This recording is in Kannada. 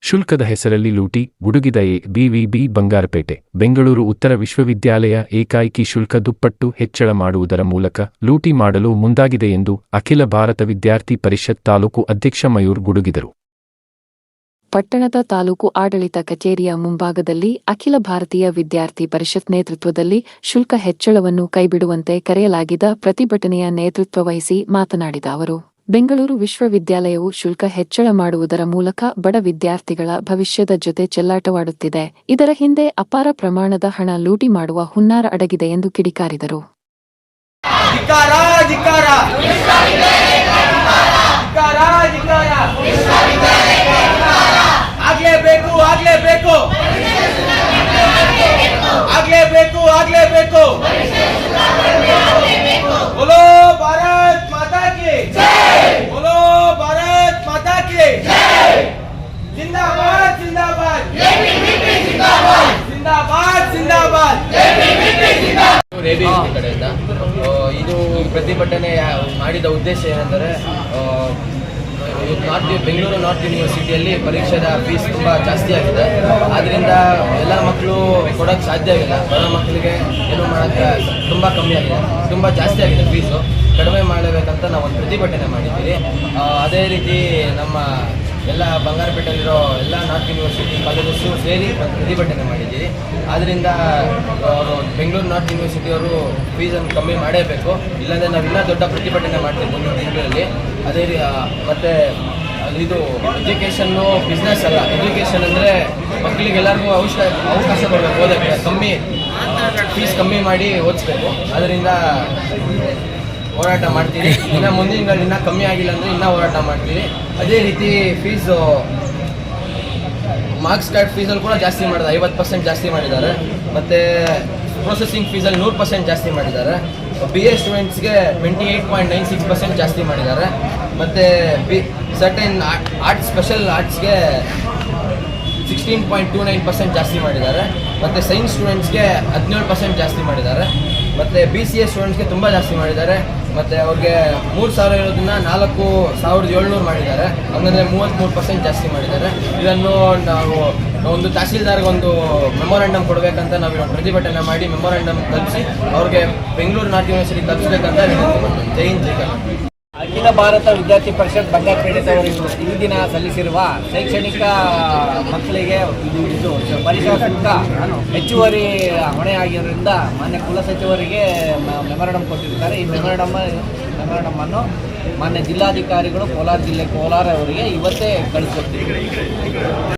ಶುಲ್ಕದ ಹೆಸರಲ್ಲಿ ಲೂಟಿ ಗುಡುಗಿದ ಎಬಿವಿಬಿ ಬಂಗಾರಪೇಟೆ ಬೆಂಗಳೂರು ಉತ್ತರ ವಿಶ್ವವಿದ್ಯಾಲಯ ಏಕಾಏಕಿ ಶುಲ್ಕ ದುಪ್ಪಟ್ಟು ಹೆಚ್ಚಳ ಮಾಡುವುದರ ಮೂಲಕ ಲೂಟಿ ಮಾಡಲು ಮುಂದಾಗಿದೆ ಎಂದು ಅಖಿಲ ಭಾರತ ವಿದ್ಯಾರ್ಥಿ ಪರಿಷತ್ ತಾಲೂಕು ಅಧ್ಯಕ್ಷ ಮಯೂರ್ ಗುಡುಗಿದರು. ಪಟ್ಟಣದ ತಾಲೂಕು ಆಡಳಿತ ಕಚೇರಿಯ ಮುಂಭಾಗದಲ್ಲಿ ಅಖಿಲ ಭಾರತೀಯ ವಿದ್ಯಾರ್ಥಿ ಪರಿಷತ್ ನೇತೃತ್ವದಲ್ಲಿ ಶುಲ್ಕ ಹೆಚ್ಚಳವನ್ನು ಕೈಬಿಡುವಂತೆ ಕರೆಯಲಾಗಿದ್ದ ಪ್ರತಿಭಟನೆಯ ನೇತೃತ್ವ ವಹಿಸಿ ಮಾತನಾಡಿದ ಅವರು, ಬೆಂಗಳೂರು ವಿಶ್ವವಿದ್ಯಾಲಯವು ಶುಲ್ಕ ಹೆಚ್ಚಳ ಮಾಡುವುದರ ಮೂಲಕ ಬಡ ವಿದ್ಯಾರ್ಥಿಗಳ ಭವಿಷ್ಯದ ಜೊತೆ ಚೆಲ್ಲಾಟವಾಡುತ್ತಿದೆ. ಇದರ ಹಿಂದೆ ಅಪಾರ ಪ್ರಮಾಣದ ಹಣ ಲೂಟಿ ಮಾಡುವ ಹುನ್ನಾರ ಅಡಗಿದೆ ಎಂದು ಕಿಡಿಕಾರಿದರು. बोलो भारत माता की जय, बोलो भारत माता की जय, जिंदाबाद जिंदाबाद जिंदाबाद जिंदाबाद जिंदाबाद ಎಬಿವಿಪಿ ಕಡೆಯಿಂದ ಇದು ಪ್ರತಿಭಟನೆ ಮಾಡಿದ ಉದ್ದೇಶ ಏನೆಂದರೆ ಬೆಂಗಳೂರು ನಾರ್ತ್ ಯೂನಿವರ್ಸಿಟಿಯಲ್ಲಿ ಪರೀಕ್ಷೆದ ಫೀಸ್ ತುಂಬ ಜಾಸ್ತಿ ಆಗಿದೆ. ಆದ್ದರಿಂದ ಎಲ್ಲ ಮಕ್ಕಳು ಕೊಡೋಕ್ಕೆ ಸಾಧ್ಯವಿಲ್ಲ. ಬಡ ಮಕ್ಕಳಿಗೆ ಏನು ಮಾಡೋಕ್ಕೆ ತುಂಬ ಕಮ್ಮಿ ಆಗಿದೆ, ತುಂಬ ಜಾಸ್ತಿ ಆಗಿದೆ ಫೀಸು. ಕಡಿಮೆ ಮಾಡಬೇಕಂತ ನಾವು ಒಂದು ಪ್ರತಿಭಟನೆ ಮಾಡಿದ್ದೀವಿ. ಅದೇ ರೀತಿ ನಮ್ಮ ಎಲ್ಲ ಬಂಗಾರಪೇಟೆಯಲ್ಲಿರೋ ಎಲ್ಲ ನಾರ್ತ್ ಯೂನಿವರ್ಸಿಟಿ ಕಾಲೇಜಸ್ಸು ಸೇರಿ ಪ್ರತಿಭಟನೆ ಮಾಡಿದ್ದೀವಿ. ಆದ್ದರಿಂದ ಬೆಂಗಳೂರು ನಾರ್ತ್ ಯೂನಿವರ್ಸಿಟಿಯವರು ಫೀಸನ್ನು ಕಮ್ಮಿ ಮಾಡಲೇಬೇಕು, ಇಲ್ಲಾಂದರೆ ನಾವು ಇನ್ನೂ ದೊಡ್ಡ ಪ್ರತಿಭಟನೆ ಮಾಡ್ತೀವಿ ಮುಂದಿನ ತಿಂಗಳಲ್ಲಿ. ಅದೇ ಮತ್ತು ಇದು ಎಜುಕೇಷನ್ನು ಬಿಸ್ನೆಸ್ ಅಲ್ಲ. ಎಜುಕೇಷನ್ ಅಂದರೆ ಮಕ್ಕಳಿಗೆಲ್ಲರಿಗೂ ಅವಕಾಶ ಕೊಡಬೇಕು, ಓದೋಕ್ಕೆ ಕಮ್ಮಿ ಫೀಸ್ ಕಮ್ಮಿ ಮಾಡಿ ಓದಿಸ್ಬೇಕು. ಅದರಿಂದ ಹೋರಾಟ ಮಾಡ್ತೀವಿ. ಇನ್ನು ಮುಂದಿನ ದಿನಗಳಲ್ಲಿ ಇನ್ನೂ ಕಮ್ಮಿ ಆಗಿಲ್ಲ ಅಂದರೆ ಇನ್ನೂ ಹೋರಾಟ ಮಾಡ್ತೀವಿ. ಅದೇ ರೀತಿ ಫೀಸು ಮಾರ್ಕ್ಸ್ ಕಾರ್ಡ್ ಫೀಸಲ್ಲಿ ಕೂಡ ಜಾಸ್ತಿ ಮಾಡಿದ್ದಾರೆ, 50% ಜಾಸ್ತಿ ಮಾಡಿದ್ದಾರೆ. ಮತ್ತು ಪ್ರೊಸೆಸಿಂಗ್ ಫೀಸಲ್ಲಿ 100% ಜಾಸ್ತಿ ಮಾಡಿದ್ದಾರೆ. BA ಸ್ಟೂಡೆಂಟ್ಸ್ಗೆ 28.96% ಜಾಸ್ತಿ ಮಾಡಿದ್ದಾರೆ. ಮತ್ತು ಸರ್ಟೈನ್ ಆರ್ಟ್ಸ್ ಸ್ಪೆಷಲ್ ಆರ್ಟ್ಸ್ಗೆ 16.29% ಜಾಸ್ತಿ ಮಾಡಿದ್ದಾರೆ. ಮತ್ತು ಸೈನ್ಸ್ ಸ್ಟೂಡೆಂಟ್ಸ್ಗೆ 17% ಜಾಸ್ತಿ ಮಾಡಿದ್ದಾರೆ. ಮತ್ತು BCA ಸ್ಟೂಡೆಂಟ್ಸ್ಗೆ ತುಂಬ ಜಾಸ್ತಿ ಮಾಡಿದ್ದಾರೆ. ಮತ್ತು ಅವ್ರಿಗೆ 3,000 ಇರೋದನ್ನ 4,700 ಮಾಡಿದ್ದಾರೆ. ಹಂಗಂದರೆ 33% ಜಾಸ್ತಿ ಮಾಡಿದ್ದಾರೆ. ಇದನ್ನು ನಾವು ಒಂದು ತಹಸೀಲ್ದಾರ್ಗೆ ಒಂದು ಮೆಮೊರಾಂಡಮ್ ಕೊಡಬೇಕಂತ ನಾವು ಇವತ್ತು ಪ್ರತಿಭಟನೆ ಮಾಡಿ ಮೆಮೊರಾಂಡಮ್ ತಲುಪಿಸಿ ಅವ್ರಿಗೆ ಬೆಂಗಳೂರು ನಾರ್ತ್ ಯೂನಿವರ್ಸಿಟಿ ತಲುಪಿಸ್ಬೇಕಂತ ವಿನಂತಿ ಮಾಡ್ತೀನಿ. ಜೈ ಹಿಂದ್, ಜೈ ಕರ್ನಾಟಕ. ಅಖಿಲ ಭಾರತ ವಿದ್ಯಾರ್ಥಿ ಪರಿಷತ್ ಬಂಗಾರಪೇಟೆಯವರು ಈ ದಿನ ಸಲ್ಲಿಸಿರುವ ಶೈಕ್ಷಣಿಕ ಮಕ್ಕಳಿಗೆ ಇದು ಪರೀಕ್ಷಾ ಶುಲ್ಕ ಹೆಚ್ಚುವರಿ ಹೊಣೆಯಾಗಿರೋದ್ರಿಂದ ಮಾನ್ಯ ಕುಲಸಚಿವರಿಗೆ ಮೆಮೊರಾಂಡಮ್ ಕೊಟ್ಟಿರ್ತಾರೆ. ಈ ಮೆಮೊರಾಂಡಮನ್ನು ಮಾನ್ಯ ಜಿಲ್ಲಾಧಿಕಾರಿಗಳು ಕೋಲಾರ ಅವರಿಗೆ ಇವತ್ತೇ ಕಳಿಸ್ಕೊಡ್ತೀವಿ.